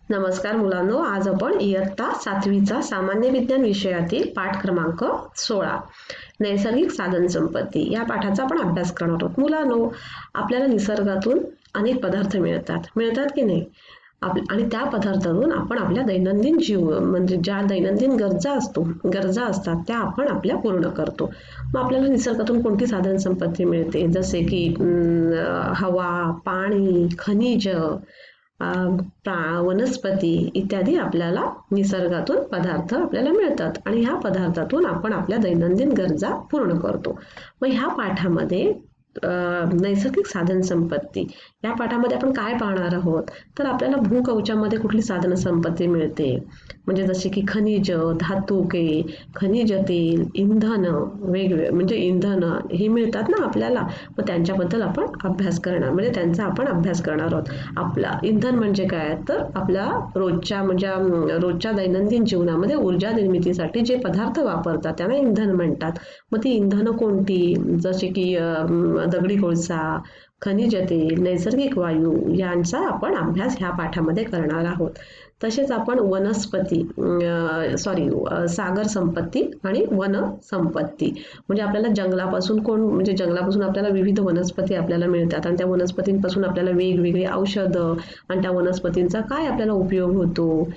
नमस्कार मुलांनो, आज आपण इयत्ता 7वीचा सामान्य विज्ञान विषयातील पाठ क्रमांक 16 नैसर्गिक साधन संपत्ती या पाठाचा आपण अभ्यास करणार आहोत. मुलांनो, आपल्याला निसर्गातून अनेक पदार्थ मिळतात की नाही, आणि त्या पदार्थातून आपण आपल्या दैनंदिन म्हणजे ज्या दैनंदिन गरजा असतात त्या आपण आपल्या पूर्ण करतो. मग आपल्याला निसर्गातून कोणती साधन संपत्ती मिळते, जसे की हवा, पाणी, खनिज, वनस्पती इत्यादी आपल्याला निसर्गातून पदार्थ आपल्याला मिळतात आणि ह्या पदार्थातून आपण आपल्या दैनंदिन गरजा पूर्ण करतो. मग ह्या पाठामध्ये नैसर्गिक साधन संपत्ती या पाठामध्ये आपण काय पाहणार आहोत, तर आपल्याला भूकवचामध्ये कुठली साधन संपत्ती मिळते, म्हणजे जसे की खनिज, धातुके, खनिज तेल, इंधन, वेगवेगळे म्हणजे इंधन हे मिळतात ना आपल्याला. मग त्यांच्याबद्दल आपण अभ्यास करणार, म्हणजे त्यांचा आपण अभ्यास करणार आहोत. आपला इंधन म्हणजे काय, तर आपल्या रोजच्या दैनंदिन जीवनामध्ये ऊर्जा निर्मितीसाठी जे पदार्थ वापरतात त्यांना इंधन म्हणतात. मग ती इंधनं कोणती, जसे की दगडी कोळसा, खनिज तेल, नैसर्गिक वायू यांचा आपण अभ्यास ह्या पाठामध्ये करणार आहोत. तसेच आपण सागर संपत्ती आणि वन संपत्ती, म्हणजे आपल्याला जंगलापासून आपल्याला विविध वनस्पती आपल्याला मिळतात आणि त्या वनस्पतींपासून आपल्याला वेगवेगळी औषधं आणि त्या वनस्पतींचा काय आपल्याला उपयोग होतो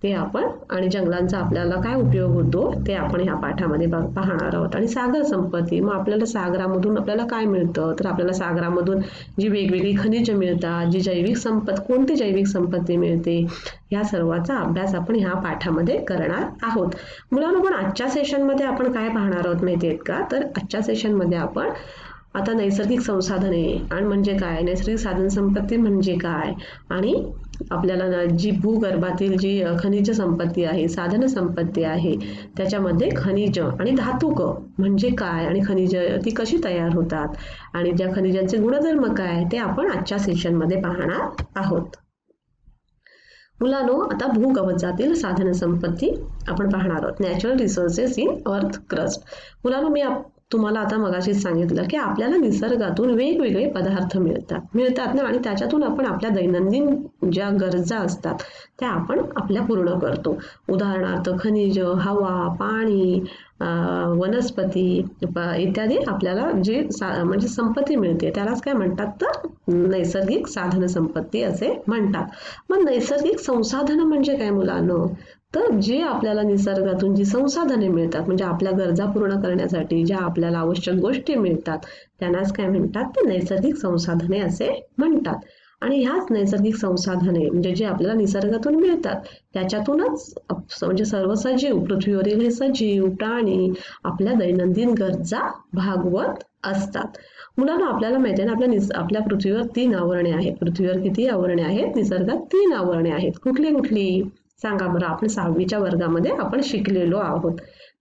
ते आपण, आणि जंगलांचा आपल्याला काय उपयोग होतो ते आपण ह्या पाठामध्ये पाहणार आहोत. आणि सागर संपत्ती, मग आपल्याला सागरामधून आपल्याला काय मिळतं, तर आपल्याला सागरामधून जी वेगवेगळी खनिज मिळतात, कोणती जैविक संपत्ती मिळते, या सर्वाचा अभ्यास आपण ह्या पाठामध्ये करणार आहोत. मुलांनो, पण आजच्या सेशनमध्ये आपण काय पाहणार आहोत माहिती आहेत का, तर आजच्या सेशनमध्ये आपण आता नैसर्गिक संसाधने आणि म्हणजे काय, नैसर्गिक साधन संपत्ती म्हणजे काय, आणि आपल्याला जी भूगर्भातील जी खनिज संपत्ती आहे, साधन संपत्ती आहे, त्याच्यामध्ये खनिज आणि धातुक म्हणजे काय आणि खनिज ती कशी तयार होतात आणि ज्या खनिजांचे गुणधर्म काय ते आपण आजच्या सेशनमध्ये पाहणार आहोत. मुलांनो, आता भूकवचातील साधन संपत्ती आपण पाहणार आहोत. Natural resources in earth crust. मुलांनो, मी तुम्हाला आता मगाशीच सांगितलं की आपल्याला निसर्गातून वेगवेगळे पदार्थ मिळतात ना, आणि त्याच्यातून आपण आपल्या दैनंदिन ज्या गरजा असतात त्या आपण आपल्या पूर्ण करतो. उदाहरणार्थ खनिज, हवा, पाणी, वनस्पती इत्यादी आपल्याला जे म्हणजे संपत्ती मिळते त्यालाच काय म्हणतात, तर नैसर्गिक साधन संपत्ती असे म्हणतात. मग नैसर्गिक संसाधन म्हणजे काय मुलांनो, तर जे आपल्याला निसर्गातून जी संसाधने मिळतात, म्हणजे आपल्या गरजा पूर्ण करण्यासाठी ज्या आपल्याला आवश्यक गोष्टी मिळतात त्यांनाच काय म्हणतात, तर नैसर्गिक संसाधने असे म्हणतात. आणि ह्याच नैसर्गिक संसाधने म्हणजे जे आपल्याला निसर्गातून मिळतात त्याच्यातूनच म्हणजे सर्व सजीव, पृथ्वीवरील हे सजीव प्राणी आपल्या दैनंदिन गरजा भागवत असतात. मुलांना, आपल्याला माहिती आहे ना, आपल्या पृथ्वीवर 3 आवरणे आहेत. पृथ्वीवर किती आवरणे आहेत, निसर्गात 3 आवरणे आहेत. कुठली सांगा बरं. आपण 6वीच्या वर्गामध्ये आपण शिकलेलो आहोत,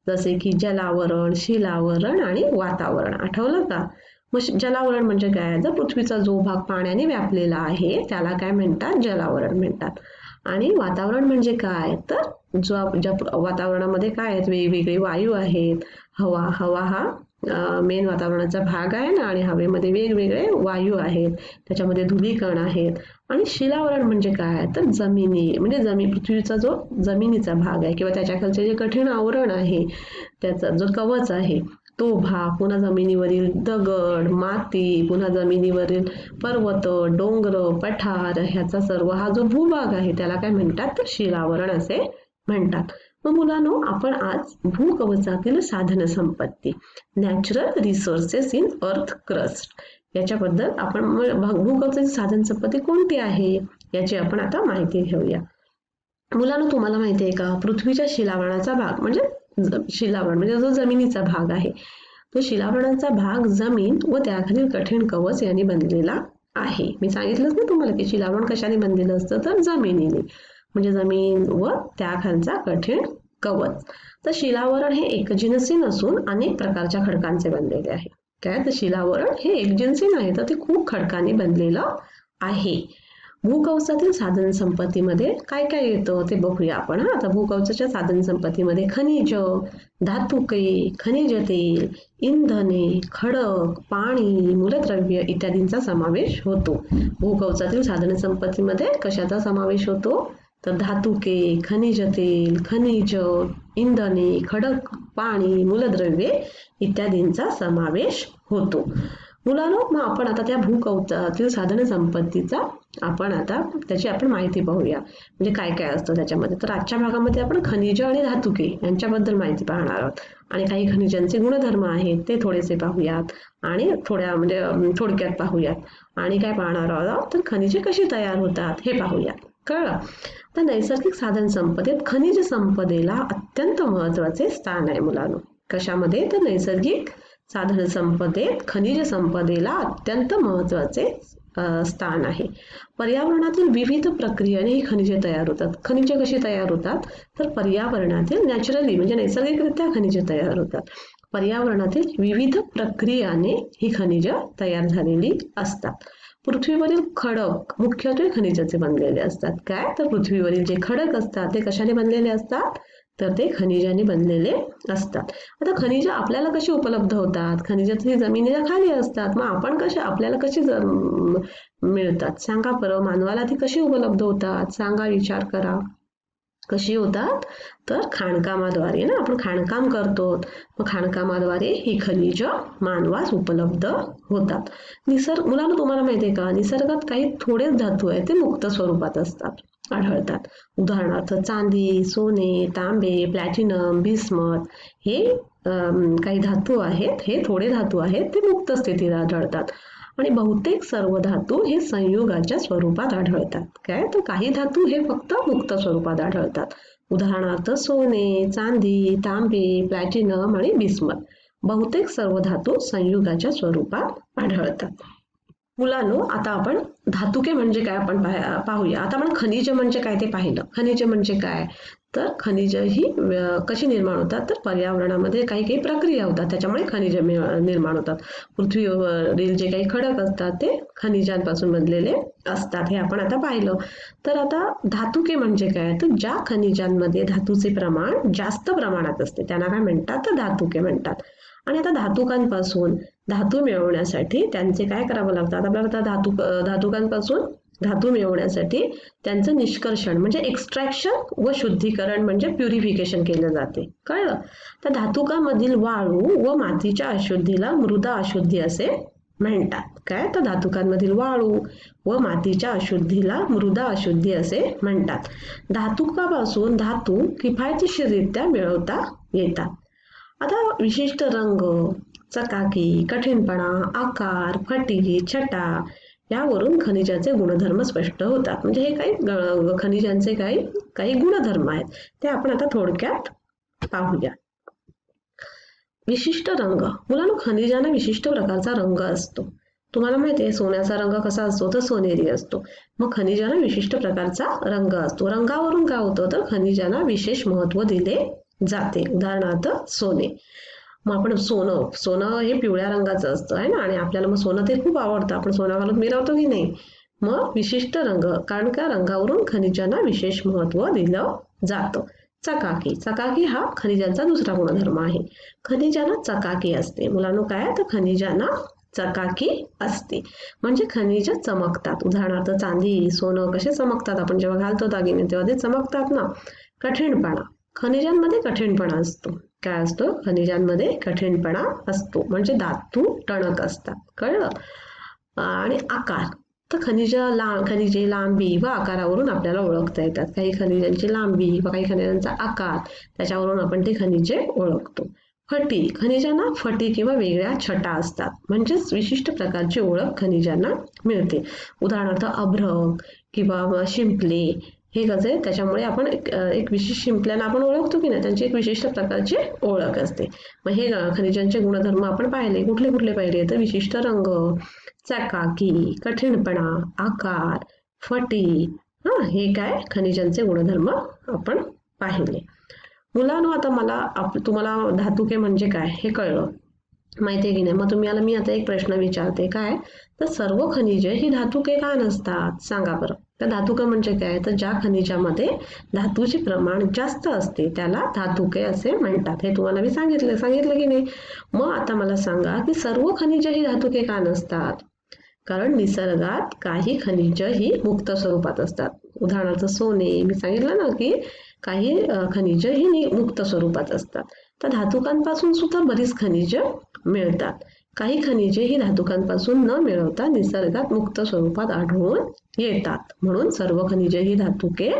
जसे की जलावरण, शिलावरण आणि वातावरण. आठवलं का? मग जलावरण म्हणजे काय, जर पृथ्वीचा जो भाग पाण्याने व्यापलेला आहे त्याला काय म्हणतात, जलावरण म्हणतात. आणि वातावरण म्हणजे काय, तर ज्या वातावरणामध्ये काय आहेत, वेगवेगळे वायू आहेत. हवा हा मेन वातावरणाचा भाग आहे ना, आणि हवेमध्ये वेगवेगळे वायू आहेत, त्याच्यामध्ये धूलिकण आहेत. आणि शिलावरण म्हणजे काय, तर म्हणजे पृथ्वीचा जो जमिनीचा भाग आहे किंवा त्याच्याखालचे जे कठीण आवरण आहे, त्याचा जो कवच आहे तो भाग, पुन्हा जमिनीवरील दगड, माती, पुन्हा जमिनीवरील पर्वत, डोंगर, पठार, ह्याचा सर्व हा जो भूभाग आहे त्याला काय म्हणतात, तर शिलावरण असे म्हणतात. मग मुलांनो, आपण आज भूकवचातील साधन संपत्ती natural resources in earth crust याच्याबद्दल आपण, भूकवचाची साधन संपत्ती कोणती आहे याची आपण आता माहिती घेऊया. मुलांनो, तुम्हाला माहिती आहे का, पृथ्वीच्या शिलावरणाचा भाग म्हणजे शिलावरण म्हणजे जो जमिनीचा भाग आहे, तो शिलावरणाचा भाग जमीन व त्याखालील कठीण कवच यांनी बनलेला आहे. मी सांगितलंच ना तुम्हाला की शिलावरण कशाने बनलेलं असतं, तर जमिनीने, म्हणजे जमीन व त्याखालचा कठीण कवच. तर शिलावरण हे एकजिनसी नसून अनेक प्रकारच्या खडकांचे बनलेले आहे. काय, तर शिलावरण हे एकजिनसी नाही, तर ते खूप खडकांनी बनलेलं आहे. भूकवचातील साधन संपत्तीमध्ये काय काय येतं ते बघूया आपण. आता भूकवचाच्या साधन संपत्तीमध्ये खनिज, धातुके, खनिज तेल, इंधने, खडक, पाणी, मूलद्रव्य इत्यादींचा समावेश होतो. भूकवचातील साधन संपत्तीमध्ये कशाचा समावेश होतो, तर धातुके, खनिज तेल, खनिज, इंधने, खडक पाणी, मूलद्रव्ये इत्यादींचा समावेश होतो. मुलांनो, मग आपण आता त्या भूकवचातील साधन संपत्तीचा आपण माहिती पाहूया. म्हणजे काय काय असतं त्याच्यामध्ये. तर आजच्या भागामध्ये आपण खनिज आणि धातुके यांच्याबद्दल माहिती पाहणार आहोत आणि काही खनिजांचे गुणधर्म आहेत ते थोडेसे पाहूयात आणि थोडक्यात पाहूयात आणि काय पाहणार आहोत तर खनिजे कशी तयार होतात हे पाहूयात. कळलं? तर नैसर्गिक साधन संपदेत खनिज संपदेला अत्यंत महत्वाचे स्थान आहे मुलांनो. कशामध्ये? तर नैसर्गिक साधन संपदेत खनिज संपदेला अत्यंत महत्वाचे स्थान आहे. पर्यावरणातील विविध प्रक्रियेने ही खनिजे तयार होतात. खनिजे कशी तयार होतात? तर पर्यावरणातील नॅचरली म्हणजे नैसर्गिकरित्या खनिजे तयार होतात. पर्यावरणातील विविध प्रक्रियाने ही खनिज तयार झालेली असतात. पृथ्वीवरील खडक मुख्यत्वे खनिजाचे बनलेले असतात. काय? तर पृथ्वीवरील जे खडक असतात ते कशाने बनलेले असतात? तर ते खनिजाने बनलेले असतात. आता खनिज आपल्याला कशी उपलब्ध होतात? खनिजाची जमिनीच्या खाली असतात. मग आपल्याला कशी मिळतात सांगा बरं. मानवाला ती कशी उपलब्ध होतात सांगा, विचार करा. कशी होतात? तर खाणकामाद्वारे ना. आपण खाणकाम करतो, मग खाणकामाद्वारे ही खनिज मानवास उपलब्ध होतात. मुलांना तुम्हाला माहिती आहे का, निसर्गात काही थोडेच धातू आहेत ते मुक्त स्वरूपात आढळतात. उदाहरणार्थ चांदी, सोने, तांबे, प्लॅटिनम, बिस्मथ हे काही धातू आहेत. हे थोडे धातू आहेत ते मुक्त स्थितीत आढळतात आणि बहुतेक सर्व धातू हे संयुगाच्या स्वरूपात आढळतात. काय? तर काही धातू हे फक्त मुक्त स्वरूपात आढळतात. उदाहरणार्थ सोने, चांदी, तांबे, प्लॅटिनम आणि बिस्मथ. बहुतेक सर्व धातू संयुगाच्या स्वरूपात आढळतात. मुलांनो, आता आपण धातुके म्हणजे काय आपण पाहूया. आता आपण खनिज म्हणजे काय ते पाहिलं. खनिज म्हणजे काय? तर खनिज ही कशी निर्माण होतात? तर पर्यावरणामध्ये काही प्रक्रिया होतात त्याच्यामुळे खनिज निर्माण होतात. पृथ्वीवरील जे काही खडक असतात ते खनिजांपासून बनलेले असतात हे आपण आता पाहिलं. तर आता धातुके म्हणजे काय? तर ज्या खनिजांमध्ये धातूचे प्रमाण जास्त प्रमाणात असते त्यांना काय म्हणतात? तर धातुके म्हणतात. आणि आता धातुकांपासून धातू मिळवण्यासाठी त्यांचे काय करावं लागतं? आपल्याला धातुकांपासून धातू मिळवण्यासाठी त्यांचं निष्कर्षण म्हणजे एक्स्ट्रॅक्शन व शुद्धीकरण म्हणजे प्युरिफिकेशन केलं जाते. कळलं? तर धातुकामधील वाळू व मातीच्या अशुद्धीला मृदा अशुद्धी असे म्हणतात. काय? तर धातुकांमधील वाळू व मातीच्या अशुद्धीला मृदा अशुद्धी असे म्हणतात. धातुकापासून धातू किफायतशीररित्या मिळवता येतात. आता विशिष्ट रंग, चकाकी, कठीणपणा, आकार, फटी, छटा यावरून खनिजाचे गुणधर्म स्पष्ट होतात. म्हणजे हे काही खनिजांचे काही गुणधर्म आहेत ते आपण आता थोडक्यात पाहूया. विशिष्ट रंग. मुलांनो, खनिजांना विशिष्ट प्रकारचा रंग असतो. तुम्हाला माहिती आहे सोन्याचा रंग कसा असतो? तर सोनेरी असतो. मग खनिजांना विशिष्ट प्रकारचा रंग असतो. रंगावरून काय होतं? तर खनिजांना विशेष महत्त्व दिले जाते. उदाहरणार्थ सोने. मग आपण सोनं हे पिवळ्या रंगाचं असतं आहे ना आणि आपल्याला मग सोनं ते खूप आवडतं. आपण सोना घालून मिरवतो की नाही? मग विशिष्ट रंग, कारण का रंगावरून खनिजांना विशेष महत्त्व दिलं जातं. चकाकी हा खनिजांचा दुसरा गुणधर्म आहे. खनिजांना चकाकी असते. मुलांनो, काय? तर खनिजांना चकाकी असते म्हणजे खनिज चमकतात. उदाहरणार्थ चांदी, सोनं कसे चमकतात? आपण जेव्हा घालतो दागिने तेव्हा ते चमकतात ना. कठीणपणा. खनिजांमध्ये कठीणपणा असतो. काय असतो? खनिजांमध्ये कठीणपणा असतो म्हणजे धातू टणक असतात. कळलं? आणि आकार. तर खनिजे लांबी व आकारावरून आपल्याला ओळखता येतात. काही खनिजांची लांबी व काही खनिजांचा आकार त्याच्यावरून आपण ते खनिजे ओळखतो. फटी. खनिजांना फटी किंवा वेगळ्या छटा असतात म्हणजेच विशिष्ट प्रकारची ओळख खनिजांना मिळते. उदाहरणार्थ अभ्रक किंवा शिंपले हे कसे? त्याच्यामुळे आपण एक विशिष्ट शिंपल्यांना आपण ओळखतो की नाही? त्यांची एक विशिष्ट प्रकारची ओळख असते. मग हे खनिजांचे गुणधर्म आपण पाहिले. कुठले पाहिले? तर विशिष्ट रंग, चकाकी, कठीणपणा, आकार, फटी हे काय खनिजांचे गुणधर्म आपण पाहिले. मुलांनो, आता तुम्हाला धातुके म्हणजे काय हे कळलं माहिती आहे की नाही? मग मी आता एक प्रश्न विचारते. काय? तर सर्व खनिजे ही धातुके का नसतात सांगा बरं. तर धातुके म्हणजे काय? तर ज्या खनिजामध्ये धातूचे प्रमाण जास्त असते त्याला धातुके असे म्हणतात. हे तुम्हाला मी सांगितलं की नाही? मग आता मला सांगा की सर्व खनिजे ही धातुके का नसतात? कारण निसर्गात काही खनिज ही मुक्त स्वरूपात असतात. उदाहरणार्थ सोने, मी सांगितलं ना की काही खनिज ही मुक्त स्वरूपात असतात. तर धातुकांपासून सुद्धा बरीच खनिज मिळतात. काही खनिजे ही धातुकांपासून न मिळवता निसर्गात मुक्त स्वरूपात आढळून येतात. म्हणून सर्व खनिजे ही धातुके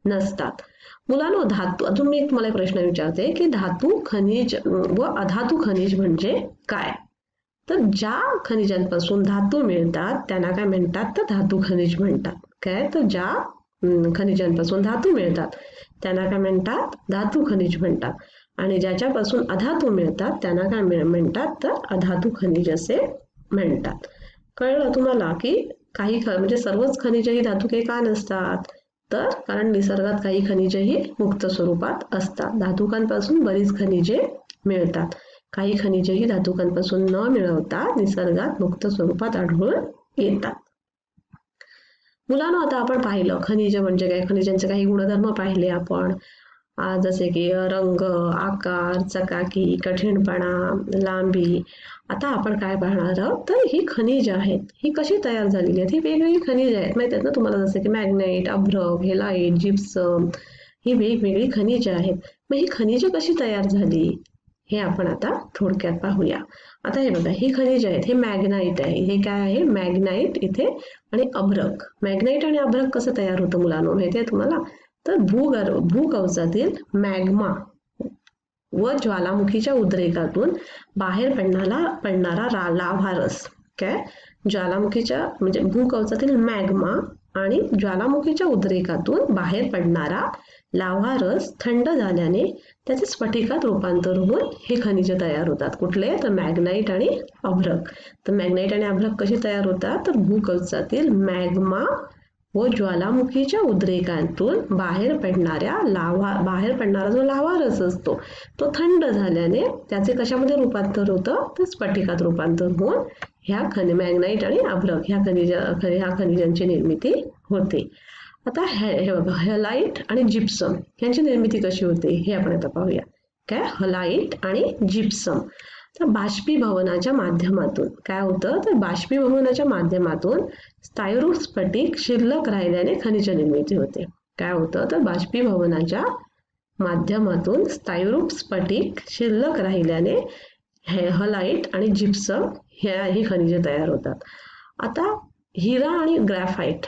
नसतात. मुलांनो, धातू अजून मी तुम्हाला एक प्रश्न विचारते की धातू खनिज व अधातू खनिज म्हणजे काय? तर ज्या खनिजांपासून धातू मिळतात त्यांना काय म्हणतात? तर धातू खनिज म्हणतात. काय? तर ज्या खनिजांपासून धातू मिळतात त्यांना काय म्हणतात? धातू खनिज म्हणतात. आणि ज्याच्यापासून अधातू मिळतात त्यांना काय म्हणतात? तर अधातू खनिज असे म्हणतात. कळलं तुम्हाला की काही म्हणजे सर्वच खनिज ही धातुके का नसतात? तर कारण निसर्गात काही खनिजे ही मुक्त स्वरूपात असतात. धातुकांपासून बरीच खनिजे मिळतात. काही खनिजे ही धातुकांपासून न मिळवता निसर्गात मुक्त स्वरूपात आढळून येतात. मुलांनो, आता आपण पाहिलं खनिज म्हणजे काय, खनिजांचे काही गुणधर्म पाहिले आपण, जसे की रंग, आकार, चकाकी, कठीणपणा, लांबी. आता आपण काय पाहणार आहोत? तर ही खनिज आहेत, ही कशी तयार झालेली आहेत? ही वेगवेगळी खनिज आहेत, माहिती आहेत ना तुम्हाला, जसे की मॅग्नेट, अभ्रक, हेलाइट, जिप्सम, ही वेगवेगळी खनिज आहेत. मग ही खनिज कशी तयार झाली हे आपण आता थोडक्यात पाहूया. आता हे बघा, ही खनिज आहेत, हे मॅग्नाइट आहे. हे काय आहे? मॅग्नाइट इथे. आणि अभ्रक. मॅग्नाइट आणि अभ्रक कसं तयार होतं मुलांनो, माहिती आहे तुम्हाला? तर भूकवचातील मॅग्मा व ज्वालामुखीच्या उद्रेकातून बाहेर पडणारा लाव्हारस. काय? ज्वालामुखीच्या म्हणजे भूकवचातील मॅग्मा आणि ज्वालामुखीच्या उद्रेकातून बाहेर पडणारा लाव्हारस थंड झाल्याने त्याचे स्फटिकात रूपांतर होऊन हे खनिज तयार होतात. कुठले? तर मॅग्नाइट आणि अभ्रक. तर मॅग्नाइट आणि अभ्रक कशी तयार होतात? तर भूकवचातील मॅग्मा व ज्वालामुखीच्या उद्रेकातून बाहेर पडणारा जो लाव्हारस असतो तो थंड झाल्याने त्याचे कशामध्ये रूपांतर होतं? तर स्फटिकात रूपांतर होऊन ह्या मॅग्नाइट आणि अभ्रक ह्या खनिजांची निर्मिती होते. आता हे बघा, हेलाइट आणि जिप्सम यांची निर्मिती कशी होते हे आपण आता पाहूया. काय? हेलाइट आणि जिप्सम. तर बाष्पीभवनाच्या माध्यमातून काय होतं? तर बाष्पीभवनाच्या माध्यमातून स्थायीरूप स्फटिक शिल्लक राहिल्याने खनिज निर्मिती होते. काय होतं? तर बाष्पीभवनाच्या माध्यमातून स्थायीरूप स्फटिक शिल्लक राहिल्याने हेलाइट आणि जिप्सम ही खनिजे तयार होतात. आता हिरा आणि ग्रॅफाइट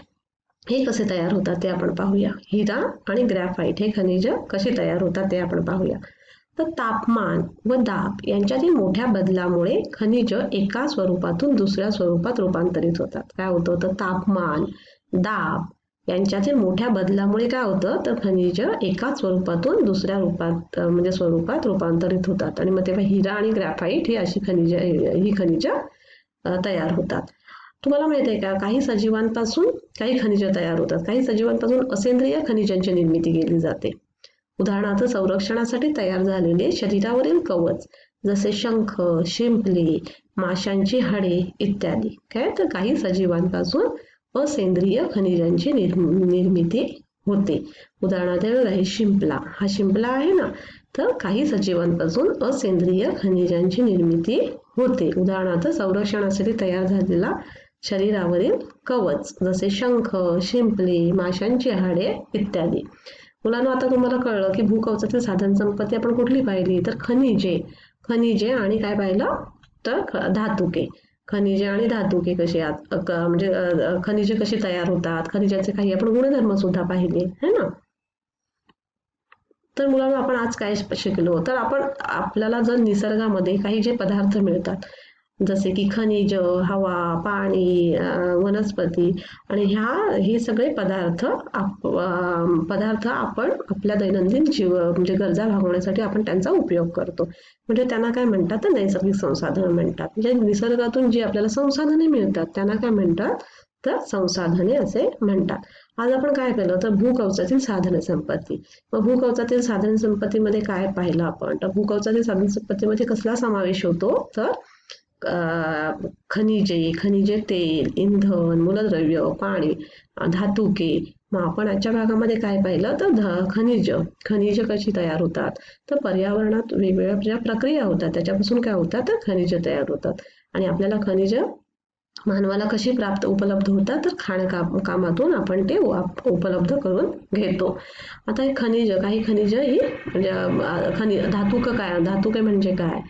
हे कसे तयार होतात ते आपण पाहूया. हिरा आणि ग्रॅफाइट हे खनिज कसे तयार होतात ते आपण पाहूया. तर तापमान व दाब यांच्यातील मोठ्या बदलामुळे खनिज एका स्वरूपातून दुसऱ्या स्वरूपात रूपांतरित होतात. काय होतं? तर तापमान, दाब यांच्यातील मोठ्या बदलामुळे काय होतं? तर खनिज एका स्वरूपातून दुसऱ्या स्वरूपात रूपांतरित होतात. आणि मग तेव्हा हिरा आणि ग्रॅफाइट ही अशी खनिज तयार होतात. तुम्हाला माहित आहे का, काही सजीवांपासून काही खनिज तयार होतात. काही सजीवांपासून असेंद्रिय खनिजांची निर्मिती केली जाते. उदाहरणार्थ संरक्षणासाठी तयार झालेले शरीरावरील कवच जसे शंख, शिंपले, माशांची हाडे इत्यादी. काय? तर काही सजीवांपासून असेंद्रिय खनिजांची निर्मिती होते. उदाहरणार्थ हे शिंपला, हा शिंपला आहे ना, तर काही सजीवांपासून असेंद्रिय खनिजांची निर्मिती होते. उदाहरणार्थ संरक्षणासाठी तयार झालेला शरीरावरील कवच जसे शंख, शिंपले, माशांची हाडे इत्यादी. मुलांना आता तुम्हाला कळलं की भूकवचातील साधन संपत्ती आपण कुठली पाहिली? तर खनिजे आणि काय पाहिलं? तर धातुके. खनिजे आणि धातुके कशी म्हणजे खनिजे कशी तयार होतात, खनिजाचे काही आपण गुणधर्म सुद्धा पाहिले है ना. तर मुलांना आपण आज काय शिकलो? तर आपल्याला जर निसर्गामध्ये काही जे पदार्थ मिळतात जसे की खनिज, हवा, पाणी, वनस्पती आणि हे सगळे पदार्थ आपण आपल्या दैनंदिन म्हणजे गरजा भागवण्यासाठी आपण त्यांचा उपयोग करतो. म्हणजे त्यांना काय म्हणतात? तर नैसर्गिक संसाधनं म्हणतात. म्हणजे निसर्गातून जी आपल्याला संसाधने मिळतात त्यांना काय म्हणतात? तर संसाधने असे म्हणतात. आज आपण काय केलं? तर भूकवचातील साधन संपत्ती. मग भूकवचातील साधन संपत्तीमध्ये काय पाहिलं आपण? तर भूकवचातील साधन संपत्तीमध्ये कसला समावेश होतो? तर खनिजे, तेल, इंधन, मूलद्रव्य, पाणी, धातुके. मग आपण आजच्या भागामध्ये काय पाहिलं? तर खनिज कशी तयार होतात? तर पर्यावरणात वेगवेगळ्या प्रक्रिया होतात, त्याच्यापासून काय होतात? तर खनिज तयार होतात. आणि आपल्याला खनिज मानवाला कशी उपलब्ध होतात, तर खाणकामातून आपण ते उपलब्ध करून घेतो. आता हे काही खनिज ही म्हणजे धातुके म्हणजे काय,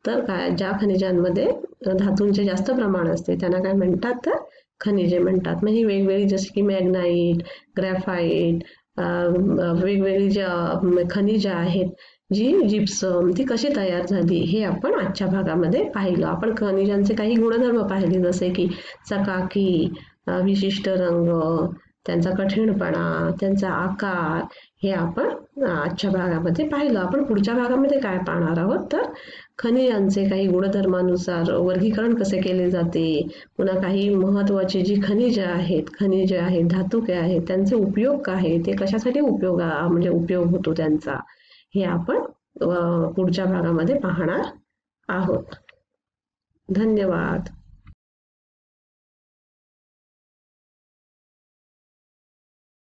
तर काय ज्या खनिजांमध्ये धातूंचे जास्त प्रमाण असते त्यांना काय म्हणतात, तर खनिजे म्हणतात. मग ही वेगवेगळी जसे की मॅग्नाईट, ग्रॅफाईट, वेगवेगळी जी खनिजे आहेत, जी जिप्सम ती कशी तयार झाली हे आपण आजच्या भागामध्ये पाहिलं. आपण खनिजांचे काही गुणधर्म पाहिले, जसे की चकाकी, विशिष्ट रंग, त्यांचा कठीणपणा, त्यांचा आकार, हे आपण आजच्या भागामध्ये पाहिलं. आपण पुढच्या भागामध्ये काय पाहणार आहोत, तर खनिजांचे काही गुणधर्मानुसार वर्गीकरण कसे केले जाते, पुन्हा काही महत्वाची जी खनिजे आहेत, धातुके आहेत, त्यांचे उपयोग काय आहे, ते कशासाठी म्हणजे उपयोग होतो त्यांचा, हे आपण पुढच्या भागामध्ये पाहणार आहोत. धन्यवाद.